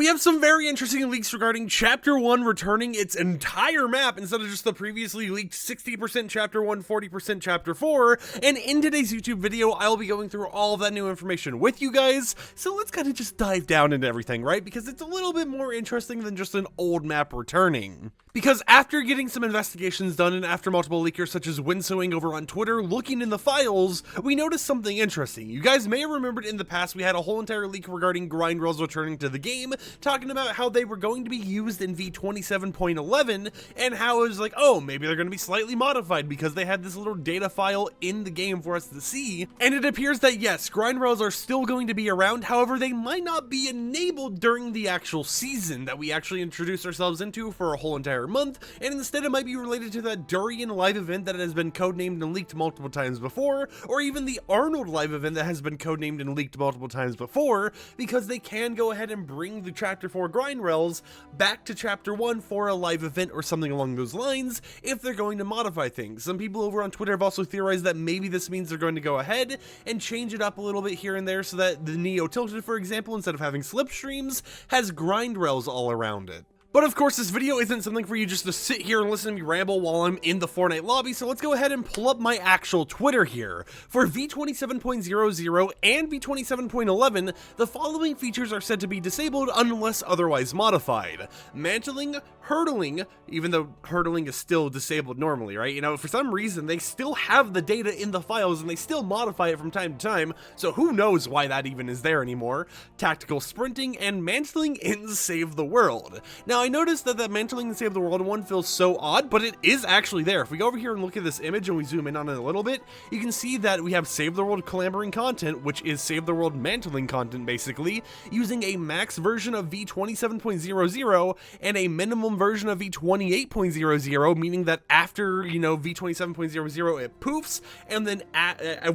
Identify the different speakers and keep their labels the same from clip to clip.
Speaker 1: we have some very interesting leaks regarding Chapter 1 returning its entire map instead of just the previously leaked 60% Chapter 1, 40% Chapter 4, and in today's YouTube video, I'll be going through all of that new information with you guys, so let's kind of just dive down into everything, right? Because it's a little bit more interesting than just an old map returning. Because after getting some investigations done and after multiple leakers such as Winsowing over on Twitter looking in the files, we noticed something interesting. You guys may have remembered in the past we had a whole entire leak regarding grind rails returning to the game, talking about how they were going to be used in v27.11 and how it was like, oh, maybe they're going to be slightly modified because they had this little data file in the game for us to see. And it appears that yes, grind rails are still going to be around, however they might not be enabled during the actual season that we actually introduced ourselves into for a whole entire month, and instead it might be related to that Durian live event that has been codenamed and leaked multiple times before, or even the Arnold live event that has been codenamed and leaked multiple times before, because they can go ahead and bring the Chapter 4 grind rails back to Chapter 1 for a live event or something along those lines if they're going to modify things. Some people over on Twitter have also theorized that maybe this means they're going to go ahead and change it up a little bit here and there so that the Neo Tilted, for example, instead of having slipstreams, has grind rails all around it. But of course, this video isn't something for you just to sit here and listen to me ramble while I'm in the Fortnite lobby, so let's go ahead and pull up my actual Twitter here. For v27.00 and v27.11, the following features are said to be disabled unless otherwise modified. Mantling, hurdling, even though hurdling is still disabled normally, right? You know, for some reason, they still have the data in the files and they still modify it from time to time, so who knows why that even is there anymore. Tactical sprinting and mantling in Save the World. Now, I noticed that that Mantling and Save the World one feels so odd, but it is actually there. If we go over here and look at this image and we zoom in on it a little bit, you can see that we have Save the World clambering content, which is Save the World mantling content basically, using a max version of v27.00 and a minimum version of v28.00, meaning that after, you know, v27.00 it poofs, and then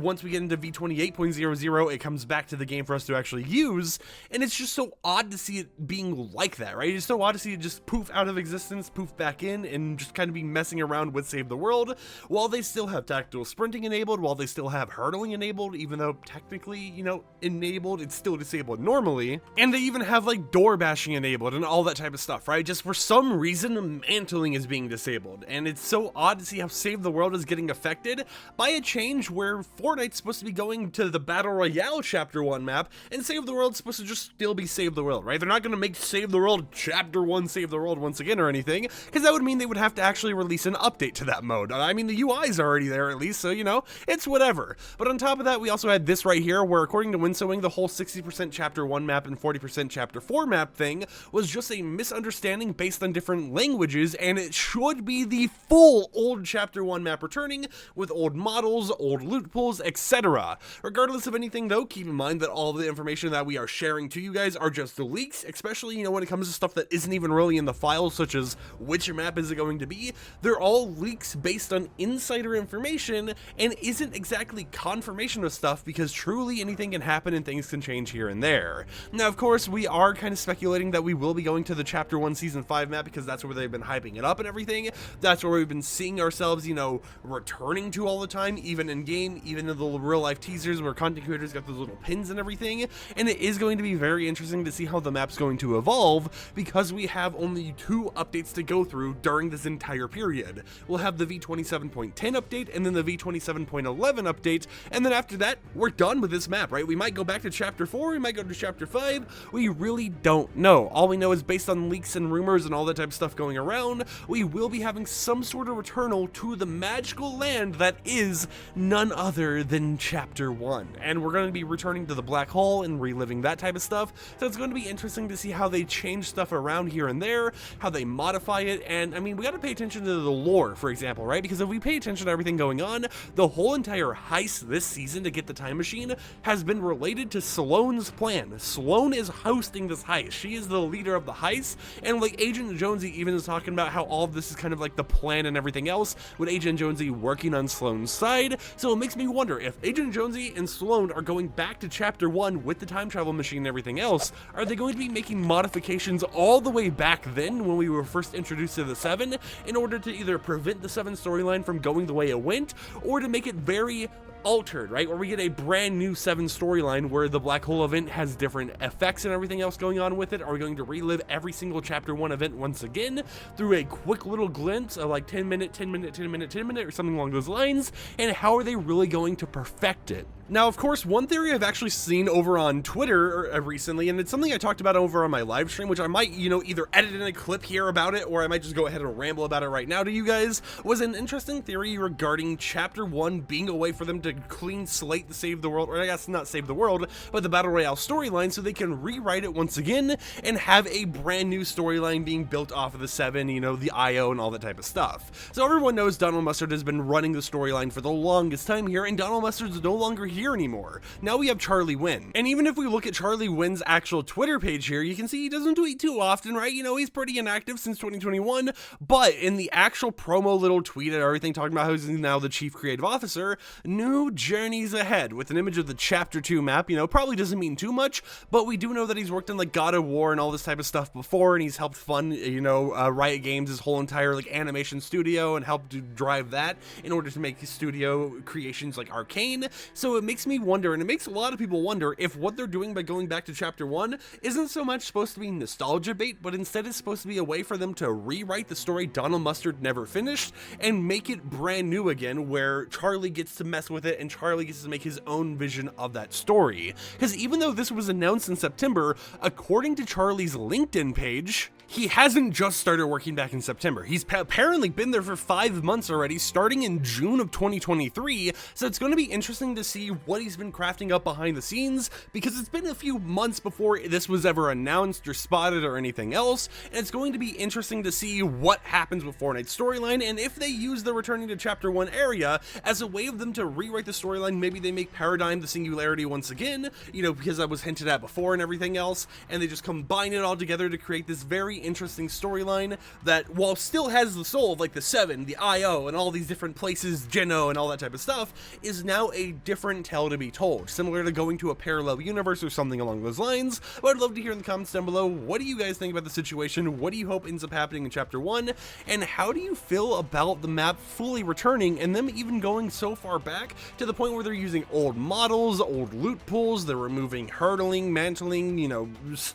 Speaker 1: once we get into v28.00 it comes back to the game for us to actually use, and it's just so odd to see it being like that, right? It's so odd to see it just poof out of existence, poof back in, and just kind of be messing around with Save the World, while they still have tactical sprinting enabled, while they still have hurdling enabled, even though technically, you know, enabled, it's still disabled normally, and they even have like door bashing enabled and all that type of stuff, right? Just for some reason, mantling is being disabled, and it's so odd to see how Save the World is getting affected by a change where Fortnite's supposed to be going to the Battle Royale Chapter 1 map, and Save the World's supposed to just still be Save the World, right? They're not going to make Save the World Chapter 1 Save the World once again or anything, because that would mean they would have to actually release an update to that mode. I mean, the UI's already there at least, so, you know, it's whatever. But on top of that, we also had this right here, where according to Winsowing, the whole 60% Chapter 1 map and 40% Chapter 4 map thing was just a misunderstanding based on different languages, and it should be the full old Chapter 1 map returning, with old models, old loot pools, etc. Regardless of anything though, keep in mind that all the information that we are sharing to you guys are just the leaks, especially, you know, when it comes to stuff that isn't even really in the files, such as which map is it going to be. They're all leaks based on insider information and isn't exactly confirmation of stuff, because truly anything can happen and things can change here and there. Now, of course, we are kind of speculating that we will be going to the Chapter 1 Season 5 map, because that's where they've been hyping it up and everything. That's where we've been seeing ourselves, you know, returning to all the time, even in game, even in the real life teasers where content creators got those little pins and everything. And it is going to be very interesting to see how the map's going to evolve, because we have only 2 updates to go through during this entire period. We'll have the v27.10 update and then the v27.11 update, and then after that, we're done with this map, right? We might go back to Chapter 4, we might go to Chapter 5, we really don't know. All we know is based on leaks and rumors and all that type of stuff going around, we will be having some sort of returnal to the magical land that is none other than Chapter 1. And we're going to be returning to the black hole and reliving that type of stuff, so it's going to be interesting to see how they change stuff around here and there, how they modify it, and I mean, we got to pay attention to the lore, for example, right? Because if we pay attention to everything going on, the whole entire heist this season to get the time machine has been related to Sloane's plan. Sloane is hosting this heist. She is the leader of the heist, and like Agent Jonesy even is talking about how all of this is kind of like the plan and everything else, with Agent Jonesy working on Sloane's side. So it makes me wonder if Agent Jonesy and Sloane are going back to Chapter 1 with the time travel machine and everything else, are they going to be making modifications all the way back then when we were first introduced to the 7 in order to either prevent the 7 storyline from going the way it went, or to make it very altered, right? Or we get a brand new 7 storyline where the black hole event has different effects and everything else going on with it? Are we going to relive every single chapter 1 event once again through a quick little glimpse of like 10 minute, 10 minute, 10 minute, 10 minute, or something along those lines? And how are they really going to perfect it? Now, of course, one theory I've actually seen over on Twitter recently, and it's something I talked about over on my live stream, which I might, either edit in a clip here about it, or I might just go ahead and ramble about it right now to you guys, was an interesting theory regarding Chapter 1 being a way for them to clean slate the Save the World, or I guess not Save the World, but the Battle Royale storyline, so they can rewrite it once again and have a brand new storyline being built off of the 7, the IO and all that type of stuff. So everyone knows Donald Mustard has been running the storyline for the longest time here, and Donald Mustard's no longer here anymore. Now we have Charlie Wynn. And even if we look at Charlie Wynn's actual Twitter page here, you can see he doesn't tweet too often, right? He's pretty inactive since 2021, but in the actual promo little tweet and everything talking about how he's now the chief creative officer, new journeys ahead with an image of the chapter 2 map. Probably doesn't mean too much, but we do know that he's worked on like God of War and all this type of stuff before, and he's helped fund, Riot Games' his whole entire like animation studio and helped to drive that in order to make his studio creations like Arcane. So it makes me wonder, and it makes a lot of people wonder, if what they're doing by going back to chapter 1 isn't so much supposed to be nostalgia bait, but instead is supposed to be a way for them to rewrite the story Donald Mustard never finished and make it brand new again, where Charlie gets to mess with it and Charlie gets to make his own vision of that story. Because even though this was announced in September, according to Charlie's LinkedIn page, he hasn't just started working back in September. He's apparently been there for 5 months already, starting in June of 2023, so it's going to be interesting to see what he's been crafting up behind the scenes, because it's been a few months before this was ever announced or spotted or anything else, and it's going to be interesting to see what happens with Fortnite's storyline, and if they use the returning to chapter 1 area as a way of them to rewrite the storyline. Maybe they make Paradigm the Singularity once again, because that was hinted at before and everything else, and they just combine it all together to create this very interesting storyline that, while still has the soul of like the 7, the IO, and all these different places, Geno, and all that type of stuff, is now a different tale to be told, similar to going to a parallel universe or something along those lines. But I'd love to hear in the comments down below, what do you guys think about the situation? What do you hope ends up happening in chapter 1? And how do you feel about the map fully returning, and them even going so far back to the point where they're using old models, old loot pools, they're removing hurdling, mantling,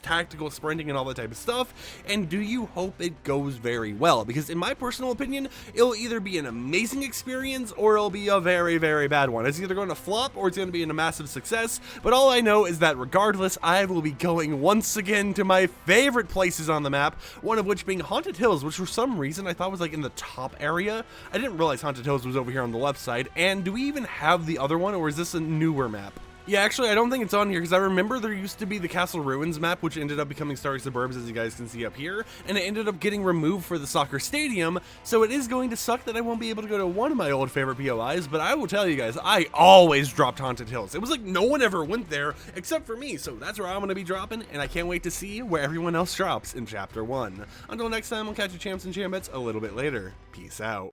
Speaker 1: tactical sprinting, and all that type of stuff? And do you hope it goes very well? Because in my personal opinion, it'll either be an amazing experience or it'll be a very, very bad one. It's either going to flop or it's going to be a massive success. But all I know is that regardless, I will be going once again to my favorite places on the map, one of which being Haunted Hills, which for some reason I thought was like in the top area. I didn't realize Haunted Hills was over here on the left side. And do we even have the other one, or is this a newer map? Yeah, actually, I don't think it's on here, because I remember there used to be the Castle Ruins map, which ended up becoming Starry Suburbs, as you guys can see up here, and it ended up getting removed for the soccer stadium, so it is going to suck that I won't be able to go to one of my old favorite POIs, but I will tell you guys, I always dropped Haunted Hills. It was like no one ever went there, except for me, so that's where I'm going to be dropping, and I can't wait to see where everyone else drops in Chapter 1. Until next time, I'll catch you champs and chambettes a little bit later. Peace out.